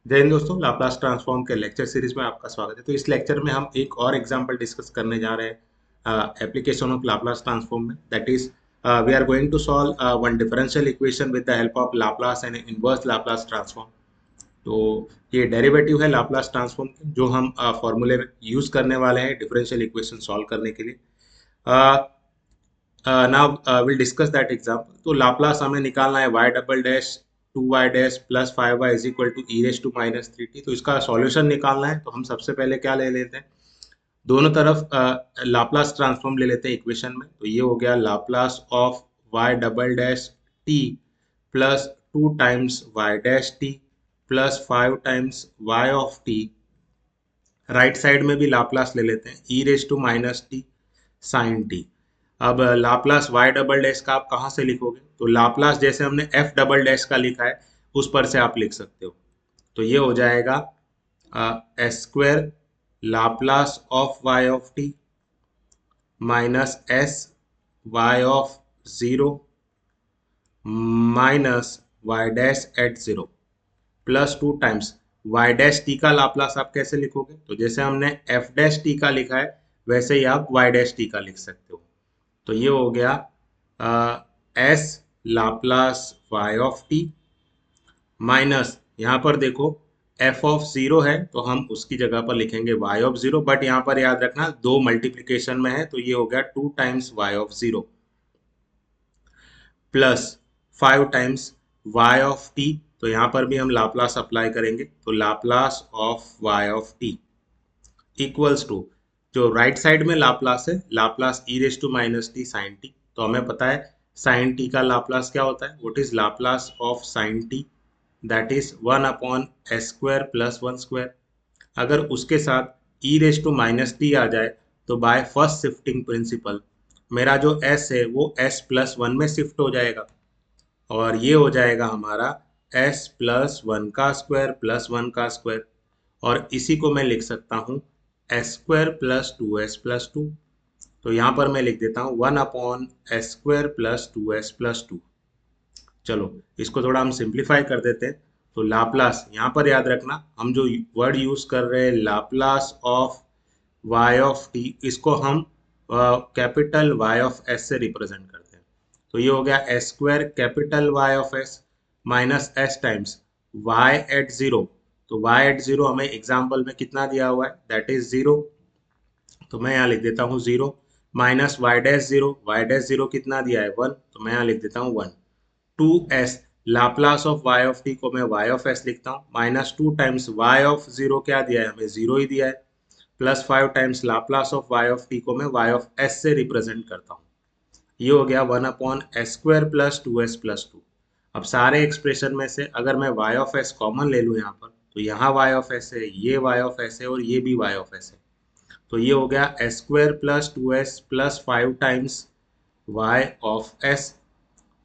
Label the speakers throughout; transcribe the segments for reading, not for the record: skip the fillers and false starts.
Speaker 1: जय हिंद दोस्तों, Laplace transform के लेक्चर सीरीज में आपका स्वागत है। तो इस लेक्चर में हम एक और एग्जांपल डिस्कस करने जा रहे हैं एप्लीकेशन ऑफ लाप्लास ट्रांसफॉर्म में। That is we are going to solve one differential equation with the help of Laplace and inverse Laplace transform. तो ये डेरिवेटिव है लाप्लास ट्रांसफॉर्म के, जो हम फॉर्मूले यूज करने वाले हैं डिफरेंशियल इक्वेशन सॉल्व करने के लिए। Now will discuss that example. तो लाप्लास हमें निकालना है y double dash 2y dash plus 5y is equal to e raise to minus 3t। तो इसका सॉल्यूशन निकालना है, तो हम सबसे पहले क्या ले लेते हैं, दोनों तरफ लाप्लास ट्रांसफॉर्म ले लेते हैं इक्वेशन में। तो ये हो गया Laplace of y double dash t plus 2 times y dash t plus 5 times y of t। Right side में भी लाप्लास ले लेते हैं, e raise to minus t sine t. अब लाप्लास वाई डबल डैश का आप कहाँ से लिखोगे, तो लाप्लास जैसे हमने एफ डबल डैश का लिखा है उस पर से आप लिख सकते हो। तो ये हो जाएगा s square Laplace of y of t minus s y of zero minus y dash at zero plus 2 times y dash t का लाप्लास आप कैसे लिखोगे, तो जैसे हमने एफ डैश टी का लिखा है वैसे ही आप वाई डैश टी का लिख सकते हो। तो ये हो गया s Laplace y of t minus, यहाँ पर देखो एफ ऑफ जीरो है तो हम उसकी जगह पर लिखेंगे वाई ऑफ जीरो, बट यहाँ पर याद रखना दो मल्टीप्लीकेशन में है, तो ये हो गया 2 times y of zero plus 5 times y of t। तो यहाँ पर भी हम लाप्लास अप्लाई करेंगे, तो Laplace of y of t equals to, जो राइट साइड में लाप्लास है, Laplace e raise to minus t sine t. तो हमें पता है साइन टी का लाप्लास क्या होता है, what is Laplace of sine T, that is 1 upon s square plus 1 square. अगर उसके साथ ई रेस टू माइनस टी आ जाए तो बाय फर्स्ट शिफ्टिंग प्रिंसिपल मेरा जो s है वो s प्लस वन में शिफ्ट हो जाएगा, और ये हो जाएगा हमारा s प्लस वन का स्क्वायर प्लस वन का स्क्वायर। और इसी को मैं लिख सकता हूँ S square plus 2s plus two. तो यहाँ पर मैं लिख देता हूँ 1 upon s square plus 2s plus to. चलो इसको थोड़ा हम सिंप्लीफाई कर देते हैं। तो लाप्लास, यहाँ पर याद रखना हम जो वर्ड यूज कर रहे हैं Laplace of y of t, इसको हम कैपिटल y ऑफ s से रिप्रेजेंट करते हैं। तो ये हो गया s square capital y of s minus s times y at zero. तो y एट जीरो हमें एग्जाम्पल में कितना दिया हुआ है, दैट इज जीरो। तो मैं यहाँ लिख देता हूँ zero minus y dash zero, y dash zero कितना दिया है वन, तो मैं यहाँ लिख देता हूँ one. Two s Laplace of y of t को मैं वाई ऑफ एस लिखता हूँ, minus 2 times y of zero क्या दिया है हमें, जीरो ही दिया है, plus 5 times Laplace of y of t को मैं वाई ऑफ एस से रिप्रेजेंट करता हूँ। ये हो गया 1 upon s square plus 2s plus two. अब सारे एक्सप्रेशन में से अगर मैं वाई ऑफ एस कॉमन ले लूँ यहाँ पर, तो यहाँ वाई ऑफ एस है, ये वाई ऑफ एस है और ये भी वाई ऑफ एस है। तो ये हो गया s square plus 2s plus 5 times y of s.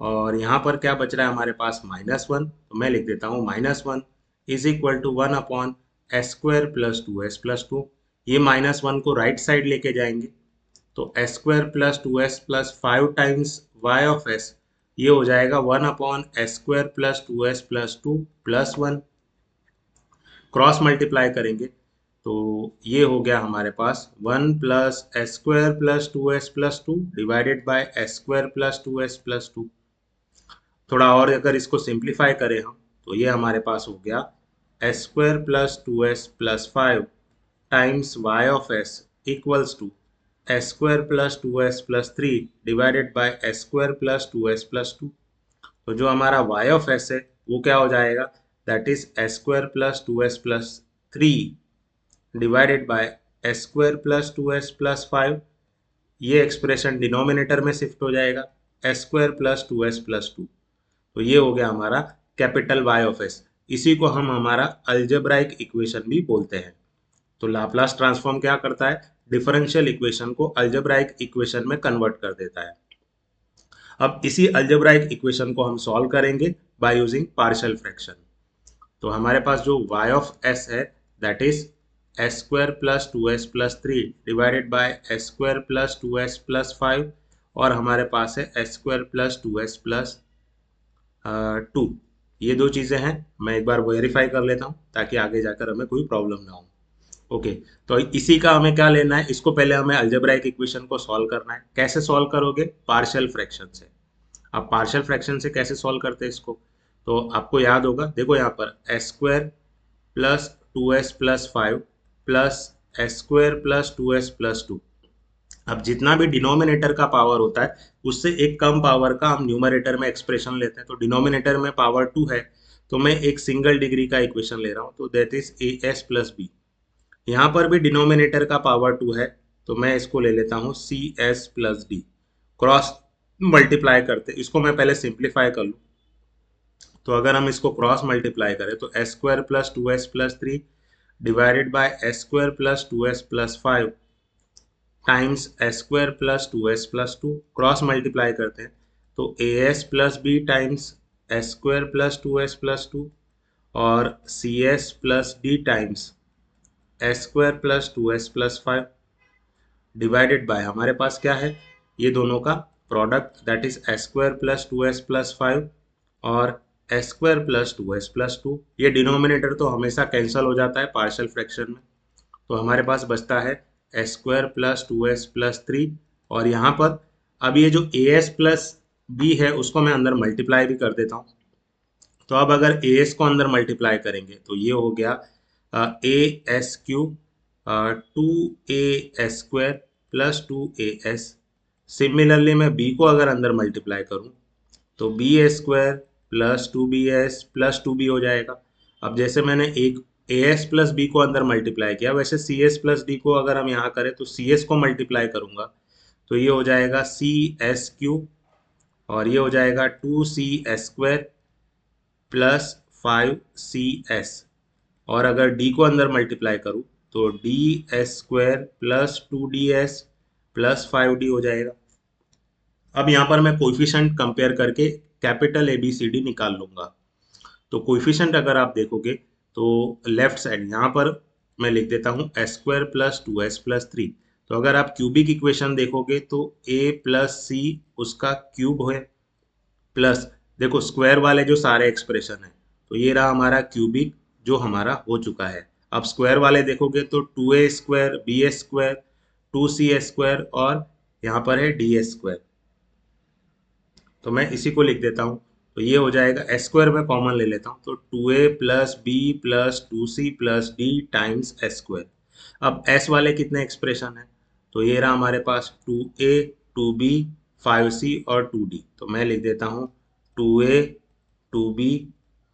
Speaker 1: और यहाँ पर क्या बच रहा है हमारे पास, माइनस वन, तो मैं लिख देता हूँ minus one is equal to 1 upon s square plus 2s plus two. ये माइनस वन को राइट साइड लेके जाएंगे, तो s square plus 2s plus 5 times y of s, ये हो जाएगा 1 upon s square plus 2s plus two plus one. Cross multiply करेंगे तो ये हो गया हमारे पास 1 plus s square plus 2s plus two divided by s square plus 2s plus to. थोड़ा और अगर इसको सिंप्लीफाई करें हम, तो ये हमारे पास हो गया s square plus 2s plus 5 times y of s equals to s square plus 2s plus three divided by s square plus 2s plus two. तो जो हमारा वाई ऑफ एस है वो क्या हो जाएगा, that is S square plus 2s plus three divided by s square plus 2s plus five. ये expression denominator में शिफ्ट हो जाएगा, S square plus 2s plus two. तो ये हो गया हमारा कैपिटल वाई ऑफ एस। इसी को हम हमारा अल्जेब्राइक इक्वेशन भी बोलते हैं। तो लाप्लास ट्रांसफॉर्म क्या करता है, डिफरेंशियल इक्वेशन को अल्जेब्राइक इक्वेशन में कन्वर्ट कर देता है। अब इसी अल्जेब्राइक इक्वेशन को हम सॉल्व करेंगे बाय यूजिंग पार्शियल फ्रैक्शन। तो हमारे पास जो y ऑफ s है that is S square plus 2s plus three divided by s square plus 2s plus five, और हमारे पास है S square plus 2s plus two. ये दो चीजें हैं, मैं एक बार वेरीफाई कर लेता हूँ ताकि आगे जाकर हमें कोई प्रॉब्लम ना हो। ओके, तो इसी का हमें क्या लेना है, इसको पहले हमें अलजेब्राइक इक्वेशन को सॉल्व करना है। कैसे सॉल्व करोगे, पार्शियल फ्रैक्शन से। आप पार्शियल फ्रैक्शन से कैसे सॉल्व करते हैं इसको, तो आपको याद होगा, देखो यहाँ पर S square plus 2s+5 plus s square plus 2s+2। अब जितना भी डिनोमिनेटर का पावर होता है उससे एक कम पावर का हम न्यूमरेटर में एक्सप्रेशन लेते हैं। तो डिनोमिनेटर में पावर 2 है, तो मैं एक सिंगल डिग्री का इक्वेशन ले रहा हूँ, तो दैट इज as+b। यहाँ पर भी डिनोमिनेटर का पावर 2 है, तो मैं इसको ले लेता हूँ cs+d। क्रॉस मल्टीप्लाई करते, इसको मैं पहले सिंप्लीफाई कर लूँ। तो अगर हम इसको क्रॉस मल्टीप्लाई करें तो s square plus 2s+3 divided by s square plus 2s+5 times s square plus 2s+2, cross multiply करते हैं तो as+b times s square plus 2s+2 और cs+d times s square plus 2s+5 divided by हमारे पास क्या है, ये दोनों का product, that is S square plus 2s+5 और एस स्क्वायर प्लस 2s+2। ये डिनोमिनेटर तो हमेशा कैंसिल हो जाता है पार्शियल फ्रैक्शन में, तो हमारे पास बचता है एस स्क्वायर प्लस 2s+3। और यहाँ पर अब ये जो ए एस प्लस बी है उसको मैं अंदर मल्टीप्लाई भी कर देता हूँ। तो अब अगर ए एस को अंदर मल्टीप्लाई करेंगे तो ये हो गया a s³ 2a s² plus 2as। Similarly मैं b को अगर अंदर मल्टीप्लाई करूं तो b² plus 2bs plus 2b हो जाएगा। अब जैसे मैंने एक as प्लस b को अंदर मल्टीप्लाई किया, वैसे cs प्लस d को अगर हम यहाँ करें तो cs को मल्टीप्लाई करूंगा तो ये हो जाएगा cs³ और ये हो जाएगा 2c s² प्लस 5cs। और अगर d को अंदर मल्टीप्लाई करूँ तो ds² plus 2ds plus 5d हो जाएगा। अब यहाँ पर मैं कोफिशिएंट कंपेयर करके कैपिटल ABCD निकाल लूंगा। तो कोफिशिएंट अगर आप देखोगे तो लेफ्ट साइड यहाँ पर मैं लिख देता हूँ s² प्लस 2s+3। तो अगर आप क्यूबिक इक्वेशन देखोगे तो a प्लस सी उसका क्यूब है, प्लस देखो स्क्वायर वाले जो सारे एक्सप्रेशन है, तो ये रहा हमारा क्यूबिक जो हमारा हो चुका है। अब स्क्वायर वाले देखोगे तो 2a² b² 2c² और यहाँ पर है d²। तो मैं इसी को लिख देता हूँ, तो ये हो जाएगा एस स्क्वायर में कॉमन ले लेता हूँ तो 2a plus b plus 2c plus d times s square. अब एस वाले कितने एक्सप्रेशन है, तो ये रहा हमारे पास 2a 2b 5c और 2d। तो मैं लिख देता हूँ 2a 2b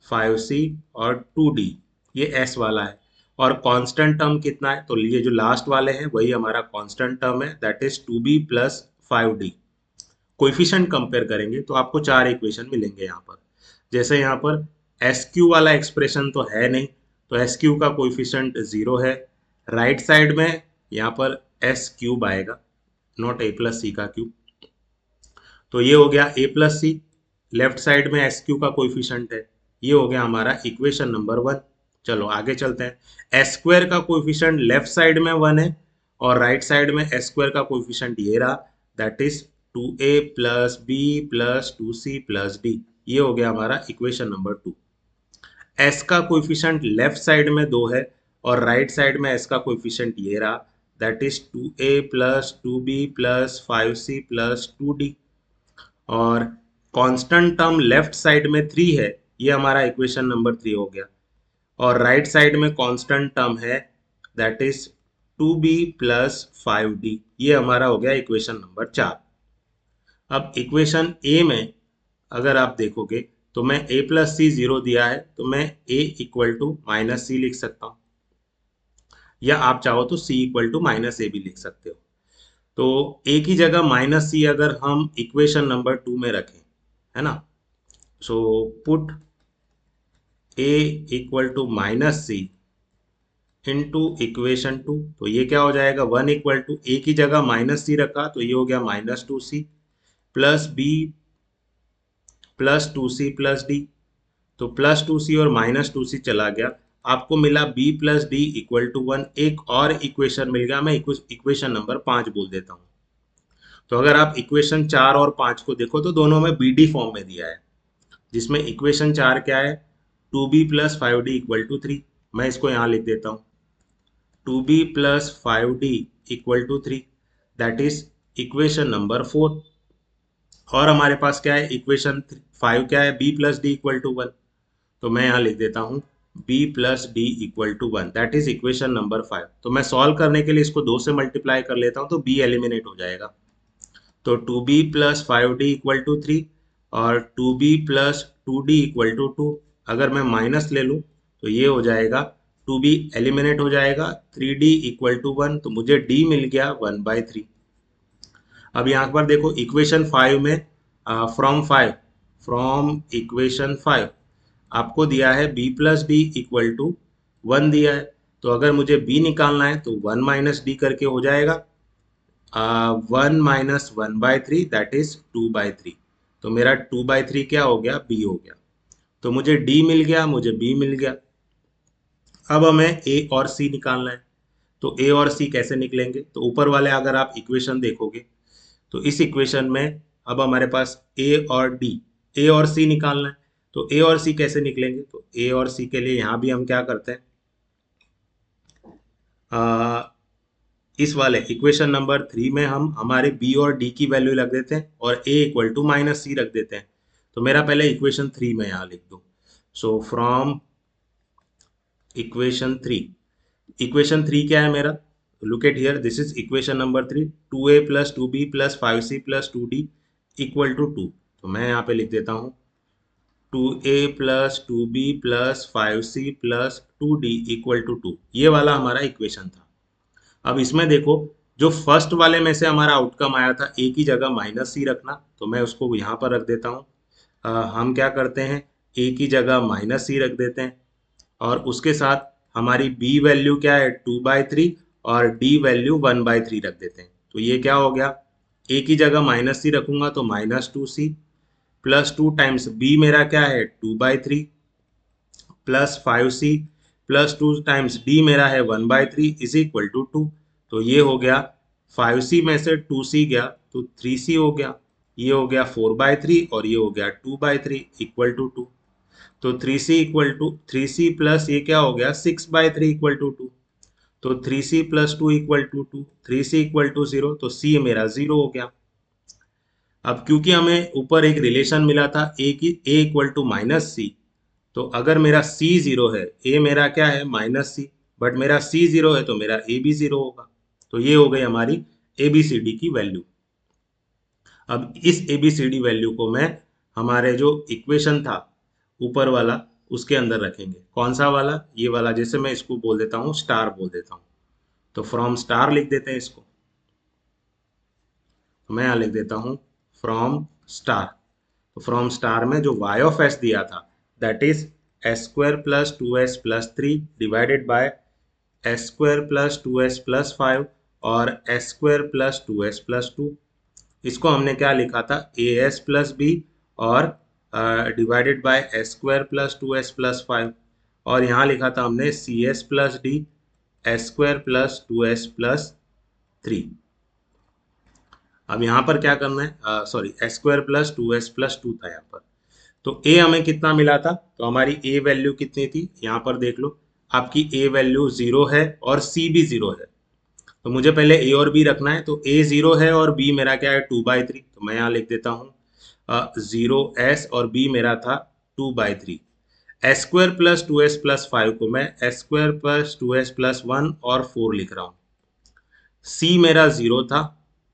Speaker 1: 5c और 2d, ये एस वाला है। और कांस्टेंट टर्म कितना है, तो ये जो लास्ट वाले हैं वही हमारा कांस्टेंट टर्म है, that is 2b plus 5d। Coefficient compare करेंगे तो आपको चार इक्वेशन मिलेंगे यहाँ पर। जैसे यहाँ पर एस क्यू वाला एक्सप्रेशन तो है नहीं, तो एस क्यू का कोएफिशिएंट 0 है। राइट साइड में यहाँ पर एस क्यूब आएगा, नॉट ए प्लस सी का क्यूब, तो ये हो गया ए प्लस सी। लेफ्ट साइड में एस क्यू का कोएफिशिएंट है, ये हो गया हमारा इक्वेशन नंबर 1। चलो आगे चलते हैं। एस स्क्वायर का कोएफिशिएंट लेफ्ट साइड में 1 है और राइट साइड में एस स्क्वायर का कोएफिशिएंट ये रहा, that is 2a plus b plus 2c plus d. ये हो गया हमारा इक्वेशन नंबर 2। एस का कोएफिशिएंट लेफ्ट साइड में 2 है और राइट साइड में एस का कोएफिशिएंट ये रहा, that is 2a plus 2b plus 5c plus 2d। और कांस्टेंट टर्म लेफ्ट साइड में 3 है, ये हमारा इक्वेशन नंबर 3 हो गया। और राइट साइड में कांस्टेंट टर्म है, that is 2b plus 5d, ये हमारा हो गया इक्वेशन नंबर 4। अब इक्वेशन ए में अगर आप देखोगे तो मैं a प्लस सी 0 दिया है, तो मैं a इक्वल टू माइनस सी लिख सकता हूँ, या आप चाहो तो c इक्वल टू माइनस ए भी लिख सकते हो। तो a की जगह माइनस सी अगर हम इक्वेशन नंबर 2 में रखें, है ना, so put a equal to minus c into equation 2, तो ये क्या हो जाएगा, 1 इक्वल टू a की जगह माइनस सी रखा तो ये हो गया -2c plus b plus 2c plus d. तो +2c और -2c चला गया, आपको मिला b plus d equal to 1। एक और इक्वेशन मिल गया, मैं इक्वेशन नंबर 5 बोल देता हूँ। तो अगर आप इक्वेशन 4 और 5 को देखो तो दोनों में bd फॉर्म में दिया है। जिसमें इक्वेशन 4 क्या है, 2b plus 5d equal to 3। मैं इसको यहाँ लिख देता हूँ, 2b plus 5d equal to 3, that is equation number 4। और हमारे पास क्या है, इक्वेशन 5 क्या है, b plus d equal to 1। तो मैं यहाँ लिख देता हूँ b plus d equal to 1, that is equation number 5। तो मैं सॉल्व करने के लिए इसको 2 से मल्टीप्लाई कर लेता हूँ, तो b एलिमिनेट हो जाएगा। तो 2b plus 5d equal to 3 और 2b plus 2d equal to 2। अगर मैं माइनस ले लूँ तो ये हो जाएगा, 2b एलिमिनेट हो जाएगा, 3d इक्वल टू 1, तो मुझे d मिल गया 1/3। अब यहाँ पर देखो इक्वेशन 5 में फ्रॉम इक्वेशन 5 आपको दिया है b plus d equal to 1 दिया है। तो अगर मुझे b निकालना है तो 1 माइनस डी करके हो जाएगा 1 - 1/3, दैट इज 2/3। तो मेरा 2/3 क्या हो गया, b हो गया। तो मुझे d मिल गया, मुझे b मिल गया। अब हमें a और c निकालना है। तो a और c कैसे निकलेंगे, तो ऊपर वाले अगर आप इक्वेशन देखोगे तो इस इक्वेशन में अब हमारे पास a और d, a और c निकालना है। तो a और c कैसे निकलेंगे, तो a और c के लिए यहाँ भी हम क्या करते हैं, इस वाले इक्वेशन नंबर 3 में हम हमारे b और d की वैल्यू रख देते हैं और a इक्वल टू माइनस सी रख देते हैं। तो मेरा पहले इक्वेशन 3 में यहाँ लिख दो। सो फ्रॉम इक्वेशन 3, इक्वेशन 3 क्या है मेरा, look at here, this is equation number 3, 2a plus 2b plus 5c plus 2d equal to 2। तो मैं यहाँ पे लिख देता हूँ 2a plus 2b plus 5c plus 2d equal to 2। ये वाला हमारा इक्वेशन था। अब इसमें देखो, जो फर्स्ट वाले में से हमारा आउटकम आया था a की जगह माइनस सी रखना, तो मैं उसको यहाँ पर रख देता हूँ। हम क्या करते हैं, a की जगह माइनस सी रख देते हैं और उसके साथ हमारी b वैल्यू क्या है 2/3 और d वैल्यू 1/3 रख देते हैं। तो ये क्या हो गया, a की जगह माइनस सी रखूंगा तो -2c प्लस 2 टाइम्स b मेरा क्या है 2/3 plus 5c plus 2 times d मेरा है 1/3 इज इक्वल टू 2। तो ये हो गया 5c में से 2c गया तो 3c हो गया, ये हो गया 4/3 और ये हो गया 2/3 इक्वल टू 2। तो 3c equal to 3c plus ये क्या हो गया 6/3 इक्वल टू 2। तो 3c plus 2 equal to 2, 3c equal to 0, तो c मेरा 0 हो गया। अब क्योंकि हमें ऊपर एक रिलेशन मिला था a की a इक्वल टू माइनस सी, तो अगर मेरा c 0 है, a मेरा क्या है माइनस सी, बट मेरा c 0 है तो मेरा a भी 0 होगा। तो ये हो गई हमारी ABCD की वैल्यू। अब इस ABCD वैल्यू को मैं हमारे जो इक्वेशन था ऊपर वाला उसके अंदर रखेंगे। कौन सा वाला, ये वाला, जैसे मैं इसको बोल देता हूँ स्टार बोल देता हूँ, तो फ्रॉम स्टार लिख देते हैं इसको। तो मैं यहाँ लिख देता हूँ फ्रॉम स्टार। तो फ्रॉम स्टार में जो y ऑफ s दिया था that is s² plus 2s plus 3 divided by s² plus 2s plus 5 और s² प्लस 2s प्लस 2। इसको हमने क्या लिखा था as प्लस बी और divided by s² plus 2s plus 5 और यहाँ लिखा था हमने cs plus D s² plus 2s plus 3। अब यहाँ पर क्या करना है, sorry s² plus 2s plus 2 था यहाँ पर। तो a हमें कितना मिला था, तो हमारी a वैल्यू कितनी थी, यहाँ पर देख लो आपकी a वैल्यू 0 है और c भी 0 है। तो मुझे पहले a और b रखना है, तो a 0 है और b मेरा क्या है 2/3। तो मैं यहाँ लिख देता हूँ 0s और b मेरा था 2/3। s² प्लस 2s प्लस 5 को मैं s² प्लस 2s प्लस 1 और 4 लिख रहा हूँ। c मेरा 0 था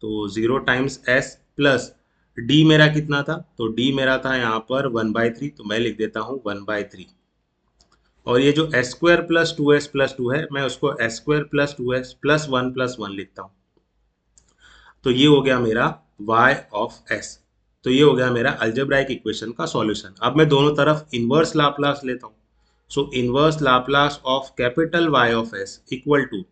Speaker 1: तो 0 टाइम्स s प्लस d मेरा कितना था, तो d मेरा था यहाँ पर 1/3, तो मैं लिख देता हूँ 1/3। और ये जो s² प्लस 2s प्लस 2 है मैं उसको s² plus 2s plus 1 plus 1 लिखता हूँ। तो ये हो गया मेरा y ऑफ s। तो ये हो गया मेरा अलजेब्राइक इक्वेशन का सॉल्यूशन। अब मैं दोनों तरफ इनवर्स लाप्लास लेता हूँ। So inverse Laplace of capital Y of s equal to,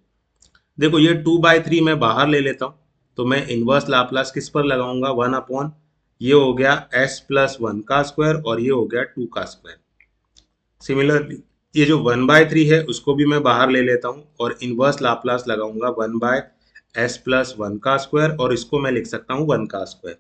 Speaker 1: देखो ये 2/3 मैं बाहर ले लेता हूँ, तो मैं इनवर्स लाप्लास किस पर लगाऊंगा 1 अपॉन, ये हो गया s प्लस 1 का स्क्वायर और ये हो गया 2 का स्क्वायर। सिमिलरली ये जो 1/3 है उसको भी मैं बाहर ले लेता हूँ और इनवर्स लाप्लास लगाऊंगा 1/s प्लस 1 का स्क्वायर और इसको मैं लिख सकता हूँ 1 का स्क्वायर।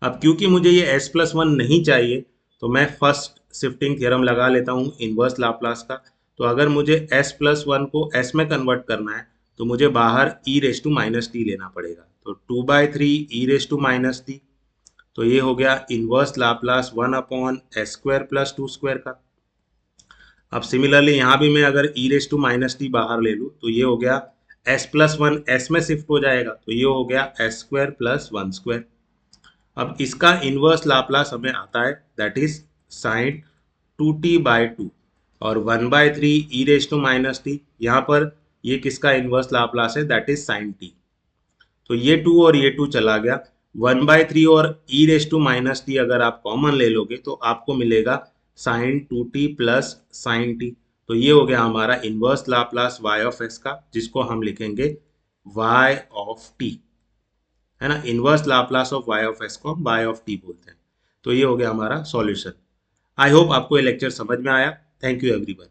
Speaker 1: अब क्योंकि मुझे ये s प्लस 1 नहीं चाहिए तो मैं फर्स्ट शिफ्टिंग थ्योरम लगा लेता हूँ इनवर्स लाप्लास का। तो अगर मुझे s प्लस वन को s में कन्वर्ट करना है तो मुझे बाहर e raise to minus t लेना पड़ेगा। तो 2/3 e raise to minus t, तो ये हो गया इनवर्स लाप्लास 1/s² प्लस 2² का। अब सिमिलरली यहाँ भी मैं अगर e raise to minus t बाहर ले लूँ तो ये हो गया s प्लस वन s में शिफ्ट हो जाएगा, तो ये हो गया s² प्लस 1²। अब इसका इनवर्स लाप्लास हमें आता है, दैट इज साइन 2t/2 और 1/3 ई रेस टू माइनस टी। यहाँ पर ये किसका इनवर्स लाप्लास है, दैट इज साइन टी। तो ये 2 और ये 2 चला गया। 1/3 और ई रेस टू माइनस टी अगर आप कॉमन ले लोगे तो आपको मिलेगा sign 2t plus sign t. तो ये हो गया हमारा inverse Laplace y of s का, जिसको हम लिखेंगे y ऑफ t, है ना। Inverse Laplace of y of s को हम y ऑफ t बोलते हैं। तो ये हो गया हमारा सॉल्यूशन। आई होप आपको ये लेक्चर समझ में आया। Thank you everyone.